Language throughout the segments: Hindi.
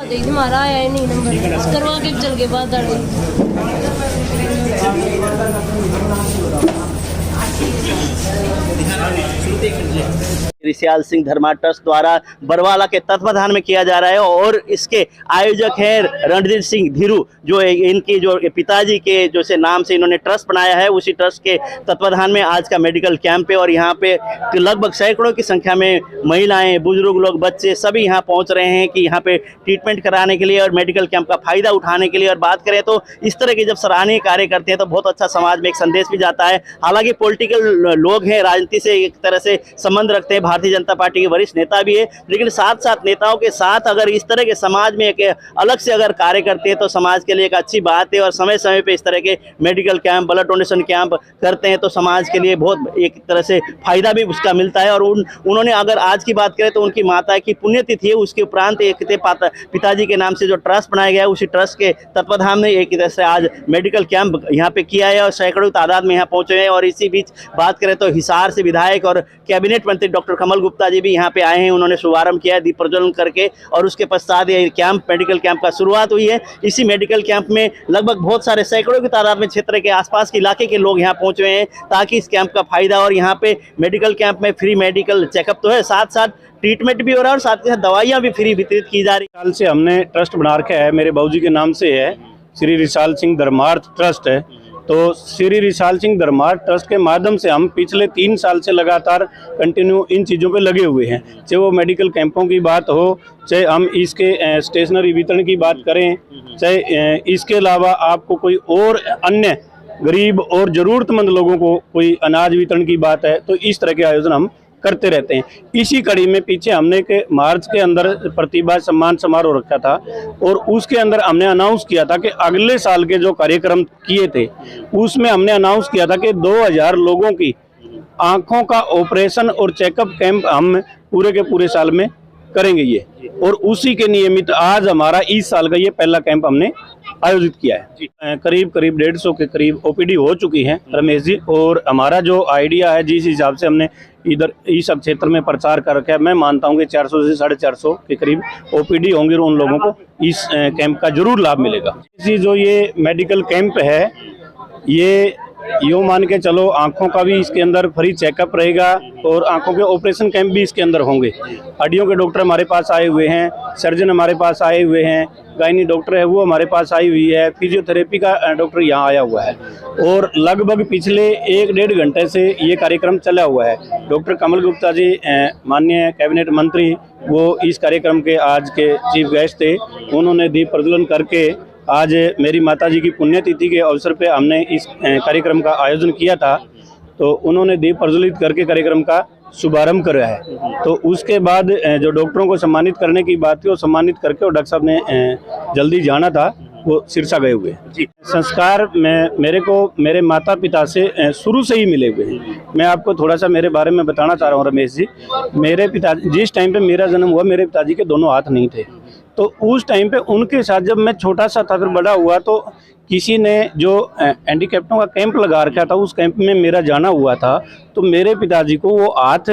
हमारा आया ही नहीं नंबर, करवा के चल गए बाद रिशाल सिंह धर्मा ट्रस्ट द्वारा बरवाला के तत्वाधान में किया जा रहा है और इसके आयोजक हैं रणधीर सिंह धीरू, जो इनकी जो पिताजी के जो से नाम से इन्होंने ट्रस्ट बनाया है, उसी ट्रस्ट के तत्वाधान में आज का मेडिकल कैंप है। और यहाँ पे लगभग सैकड़ों की संख्या में महिलाएं, बुजुर्ग लोग, बच्चे सभी यहाँ पहुँच रहे हैं कि यहाँ पे ट्रीटमेंट कराने के लिए और मेडिकल कैंप का फायदा उठाने के लिए। और बात करें तो इस तरह के जब सराहनीय कार्य करते हैं तो बहुत अच्छा समाज में एक संदेश भी जाता है। हालांकि पॉलिटिकल लोग हैं, राजनीति से एक तरह से संबंध रखते हैं, भारतीय जनता पार्टी के वरिष्ठ नेता भी है, लेकिन साथ साथ नेताओं के साथ अगर इस तरह के समाज में एक अलग से अगर कार्य करते हैं तो समाज के लिए एक अच्छी बात है। और समय समय पे इस तरह के medical camp, blood donation camp करते हैं तो समाज के लिए बहुत एक तरह से फायदा भी उसका मिलता है। और उन्होंने अगर आज की बात करें तो उनकी माता की पुण्यतिथि है, उसके उपरांत एक पिताजी के नाम से जो ट्रस्ट बनाया गया है, उसी ट्रस्ट के तत्वाधान में एक तरह से आज मेडिकल कैंप यहाँ पे किया है और सैकड़ों तादाद में यहाँ पहुंचे हैं। और इसी बीच बात करें तो हिसार से विधायक और कैबिनेट मंत्री डॉक्टर कमल गुप्ता जी भी यहाँ पे आए हैं, उन्होंने शुभारंभ किया दीप प्रज्वलन करके और उसके पश्चात ये कैंप, मेडिकल कैंप का शुरुआत हुई है। इसी मेडिकल कैंप में लगभग बहुत सारे सैकड़ों की तादाद में क्षेत्र के आसपास के इलाके के लोग यहाँ पहुंचे हैं ताकि इस कैंप का फायदा। और यहाँ पे मेडिकल कैंप में फ्री मेडिकल चेकअप तो है, साथ साथ ट्रीटमेंट भी हो रहा है और साथ ही साथ दवाइयाँ भी फ्री वितरित की जा रही। साल से हमने ट्रस्ट बना रखा है, मेरे बाबूजी के नाम से है, श्री रिशाल सिंह धर्मार्थ ट्रस्ट है। तो श्री रिशाल सिंह धर्मार्थ ट्रस्ट के माध्यम से हम पिछले 3 साल से लगातार कंटिन्यू इन चीज़ों पे लगे हुए हैं, चाहे वो मेडिकल कैंपों की बात हो, चाहे हम इसके स्टेशनरी वितरण की बात करें, चाहे इसके अलावा आपको कोई और अन्य गरीब और ज़रूरतमंद लोगों को कोई अनाज वितरण की बात है, तो इस तरह के आयोजन हम करते रहते हैं। इसी कड़ी में पीछे हमने के मार्च के अंदर प्रतिभा सम्मान समारोह रखा था और उसके अंदर हमने अनाउंस किया था कि अगले साल के जो कार्यक्रम किए थे उसमें हमने अनाउंस किया था कि 2000 लोगों की आंखों का ऑपरेशन और चेकअप कैंप हम पूरे के पूरे साल में करेंगे ये, और उसी के नियमित आज हमारा इस साल का ये पहला कैंप हमने आयोजित किया है। करीब 150 के करीब ओपीडी हो चुकी हैं रमेश जी, और हमारा जो आइडिया है जिस हिसाब से हमने इधर इस क्षेत्र में प्रचार कर रखा है, मैं मानता हूँ कि 400 से 450 के करीब ओपीडी होंगे और उन लोगों को इस कैंप का जरूर लाभ मिलेगा। इसी जो ये मेडिकल कैंप है, ये यूँ मान के चलो आंखों का भी इसके अंदर फ्री चेकअप रहेगा और आंखों के ऑपरेशन कैंप भी इसके अंदर होंगे। हड्डियों के डॉक्टर हमारे पास आए हुए हैं, सर्जन हमारे पास आए हुए हैं, गायनी डॉक्टर है वो हमारे पास आई हुई है, फिजियोथेरेपी का डॉक्टर यहाँ आया हुआ है। और लगभग पिछले 1-1.5 घंटे से ये कार्यक्रम चला हुआ है। डॉक्टर कमल गुप्ता जी माननीय कैबिनेट मंत्री, वो इस कार्यक्रम के आज के चीफ गेस्ट थे। उन्होंने दीप प्रज्वलन करके आज मेरी माताजी की पुण्यतिथि के अवसर पे हमने इस कार्यक्रम का आयोजन किया था, तो उन्होंने दीप प्रज्वलित करके कार्यक्रम का शुभारंभ कराया है। तो उसके बाद जो डॉक्टरों को सम्मानित करने की बात थी वो सम्मानित करके और डॉक्टर साहब ने जल्दी जाना था, वो सिरसा गए हुए जी। संस्कार मेरे को मेरे माता पिता से शुरू से ही मिले हुए हैं। मैं आपको थोड़ा सा मेरे बारे में बताना चाह रहा हूँ रमेश जी। मेरे पिताजी, जिस टाइम पे मेरा जन्म हुआ, मेरे पिताजी के दोनों हाथ नहीं थे, तो उस टाइम पे उनके साथ जब मैं छोटा सा था, फिर बड़ा हुआ, तो किसी ने जो हैंडीकैप्टों का कैंप लगा रखा था, उस कैंप में मेरा जाना हुआ था। तो मेरे पिताजी को वो हाथ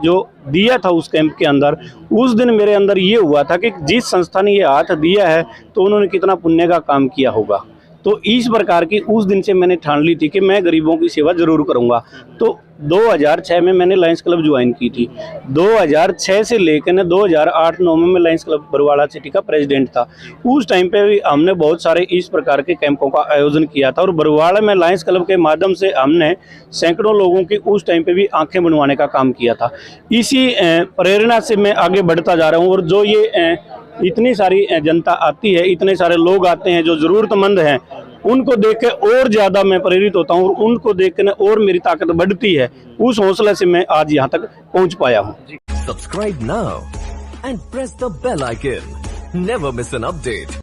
जो दिया था उस कैंप के अंदर, उस दिन मेरे अंदर ये हुआ था कि जिस संस्था ने ये हाथ दिया है तो उन्होंने कितना पुण्य का काम किया होगा। तो इस प्रकार की उस दिन से मैंने ठान ली थी कि मैं गरीबों की सेवा जरूर करूँगा। तो 2006 में मैंने लायंस क्लब ज्वाइन की थी। 2006 से लेकर 2008-9 में मैं लायंस क्लब बरवाला सिटी का प्रेसिडेंट था। उस टाइम पे भी हमने बहुत सारे इस प्रकार के कैंपों का आयोजन किया था और बरवाला में लायंस क्लब के माध्यम से हमने सैकड़ों लोगों की उस टाइम पे भी आंखें बनवाने का काम किया था। इसी प्रेरणा से मैं आगे बढ़ता जा रहा हूँ। और जो ये इतनी सारी जनता आती है, इतने सारे लोग आते हैं जो ज़रूरतमंद हैं, उनको देख के और ज़्यादा मैं प्रेरित होता हूँ और उनको देख के और मेरी ताकत बढ़ती है। उस हौसले से मैं आज यहाँ तक पहुँच पाया हूँ। Subscribe now and press the bell icon, never miss an update.